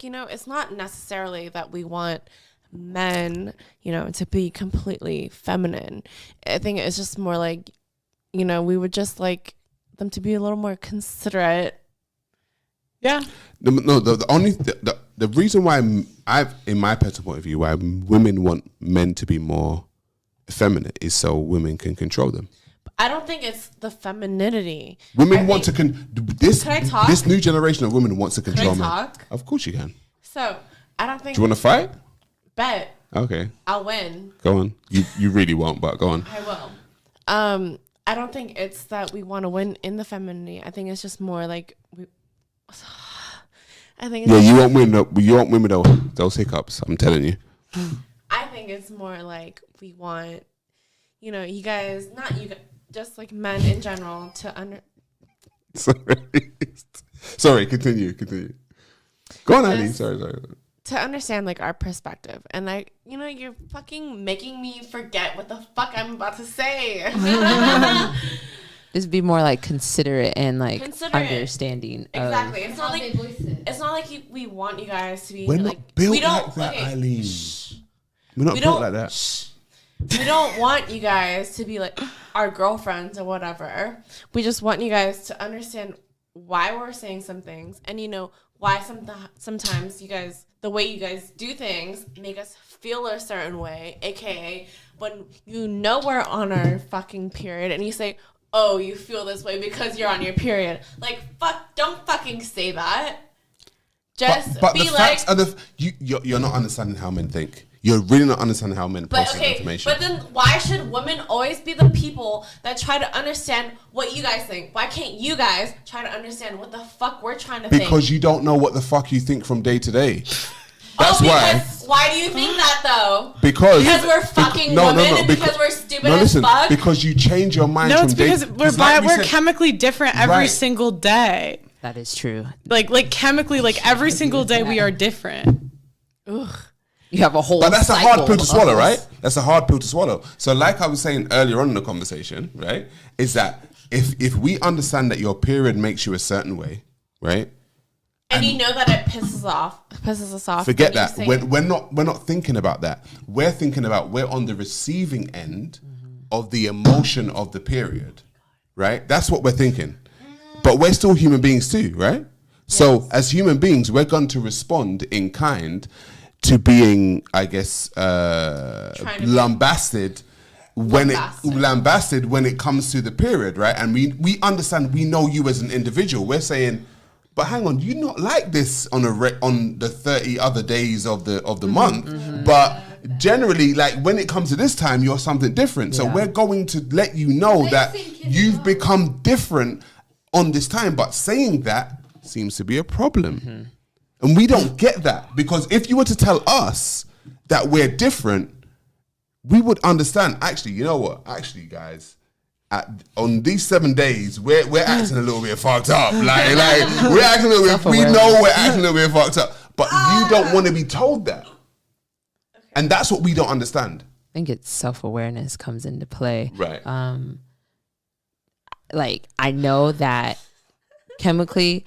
it's not necessarily that we want men, to be completely feminine. I think it's just more like, we would just like them to be a little more considerate. Yeah. The reason why I've, in my personal point of view, why women want men to be more effeminate is so women can control them. I don't think it's the femininity. Women want to this. Can I talk? This new generation of women wants to control men. Can I talk? Of course you can. So I don't think. Do you want to fight? Bet. Okay. I'll win. Go on. You really won't, but go on. I will. I don't think it's that we want to win in the femininity. I think it's just more like I think. You won't win. You won't win with those hiccups. I'm telling you. I think it's more like we want, you guys, not you guys, just like men in general to Sorry, continue. Go on, Ali. Sorry. To understand like our perspective, and like you're fucking making me forget what the fuck I'm about to say. Just be more like considerate and like understanding. Exactly. It's not like we want you guys to be. We're like, not built we don't, like that, okay, Eileen. We're not built like that. We don't want you guys to be like our girlfriends or whatever. We just want you guys to understand why we're saying some things, and why sometimes you guys, the way you guys do things, make us feel a certain way. AKA when we're on our fucking period, and you say, "Oh, you feel this way because you're on your period." Like, fuck! Don't fucking say that. Just but be the like, facts are you're not understanding how men think. You're really not understanding how men process information. But then why should women always be the people that try to understand what you guys think? Why can't you guys try to understand what the fuck we're trying to think? Because you don't know what the fuck you think from day to day. That's why. Why do you think that though? Because we're fucking women and because we're stupid as fuck? Because you change your mind from day to day. No, it's because we're chemically different every single day. That is true. Like chemically, like every single day we are different. Ugh. You have a whole. But that's a hard pill to swallow, right? That's a hard pill to swallow. So, like I was saying earlier on in the conversation, right, is that if we understand that your period makes you a certain way, right, and you know that it pisses us off. Forget that. We're not thinking about that. We're thinking about we're on the receiving end of the emotion of the period, right? That's what we're thinking. But we're still human beings too, right? Yes. So, as human beings, we're going to respond in kind to being, I guess, lambasted when it comes to the period, right? And we understand, we know you as an individual. We're saying, but hang on, you're not like this on the 30 other days of the month. Mm-hmm. But generally, like when it comes to this time, you're something different. Yeah. So we're going to let you know that you've become different on this time. But saying that seems to be a problem. Mm-hmm. And we don't get that, because if you were to tell us that we're different, we would understand. Actually, you know what? Actually, guys, on these 7 days, we're acting a little bit fucked up. Like we're acting a little bit. We know we're acting a little bit fucked up, but you don't want to be told that, and that's what we don't understand. I think it's self-awareness comes into play, right? Like I know that chemically,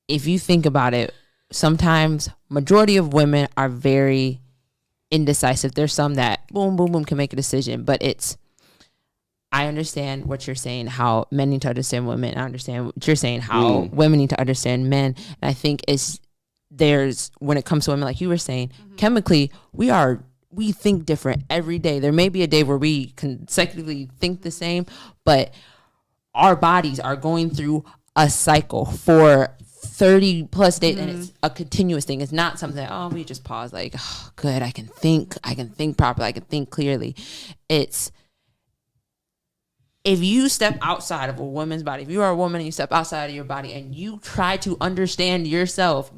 if you think about it. Sometimes majority of women are very indecisive. There's some that boom, boom, boom can make a decision, but I understand what you're saying, how men need to understand women. I understand what you're saying, how women need to understand men. And I think when it comes to women, like you were saying, chemically, we think different every day. There may be a day where we consecutively think the same, but our bodies are going through a cycle for 30 plus days, and it's a continuous thing. It's not something that, we just pause, like, oh, good, I can think properly, I can think clearly. It's, if you step outside of a woman's body, if you are a woman and you step outside of your body and you try to understand yourself,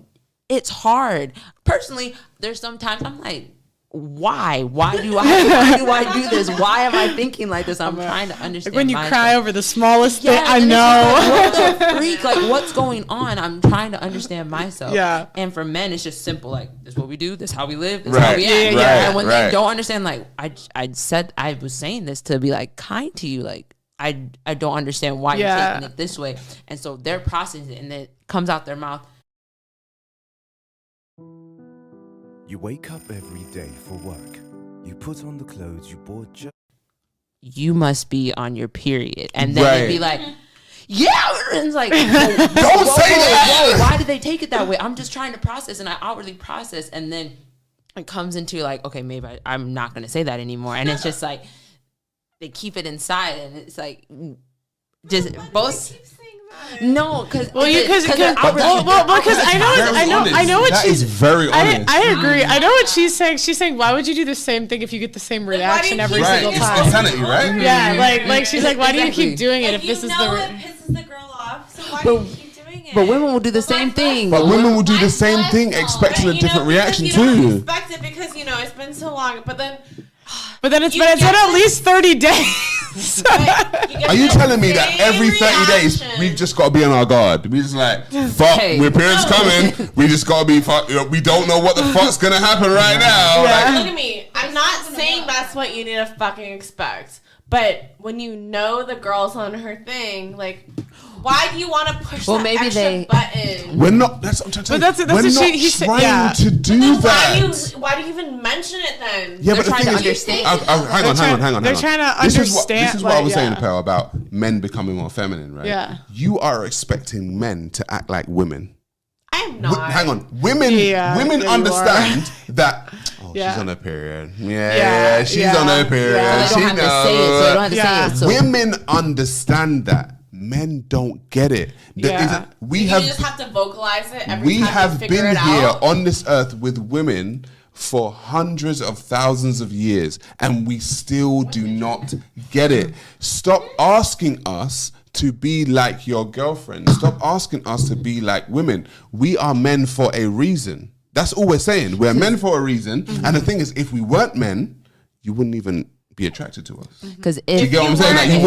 it's hard. Personally, there's sometimes I'm like, why do I do this? Why am I thinking like this? I'm trying to understand. Like when you myself. Cry over the smallest thing, I know. Like, what the freak? Like, what's going on? I'm trying to understand myself. Yeah. And for men, it's just simple. Like, this is what we do. This is how we live. This is how we act. Yeah. And when they don't understand, like, I was saying this to be like kind to you. Like, I don't understand why you're taking it this way. And so they're processing it, and it comes out their mouth. You wake up every day for work. You put on the clothes you bought You must be on your period. And then Right. it'd be like, yeah. And it's like, don't say that. Why did they take it that way? I'm just trying to process, and I outwardly process. And then it comes into like, okay, maybe I'm not going to say that anymore. And it's just like, they keep it inside. And it's like, just both. No, because Because I know what That she's is very honest. I agree. I know what she's saying. She's saying, why would you do the same thing if you get the same reaction every Right, single it's time? insanity, right? Yeah, like she's like, why do you Exactly. keep doing it if you this is know the? it pisses the girl off, so why do you keep doing it? But women will do the same thing. But women will do the same thing, expecting a different reaction too. Expect it because it's been so long, but then. But then it's You been get at the- least 30 days. Are you telling me that every 30 days we've just got to be on our guard? We just like, fuck, Hey. we're parents coming. We just got to be, we don't know what the fuck's going to happen right now. Like, Look at me. I'm not saying that's what you need to fucking expect. But when you know the girl's on her thing, like, why do you want to push that maybe extra button? we're not, that's what I'm trying to say. But that's We're what not he said, trying yeah. to do Then that. why do you even mention it then? Yeah, They're but the trying thing to is, understand. hang on. They're trying to This understand, is what I was saying, yeah. Pell, about men becoming more feminine, right? Yeah. You are expecting men to act like women. I am not. Hang on, women Yeah, you understand that. Oh, Yeah. she's on her period. Yeah, she's on her period. Yeah. They She don't have to say it, so they don't have to Yeah. say it. So Women understand that. Men don't get it. Yeah. We you have just have to vocalize it every we time have you figure been it here out. on this earth with women for hundreds of thousands of years, and we still do not get it. Stop asking us to be like your girlfriend. Stop asking us to be like women. We are men for a reason. That's all we're saying. We're men for a reason. And the thing is, if we weren't men, you wouldn't even be attracted to us. because Do you get what I'm saying? Like, you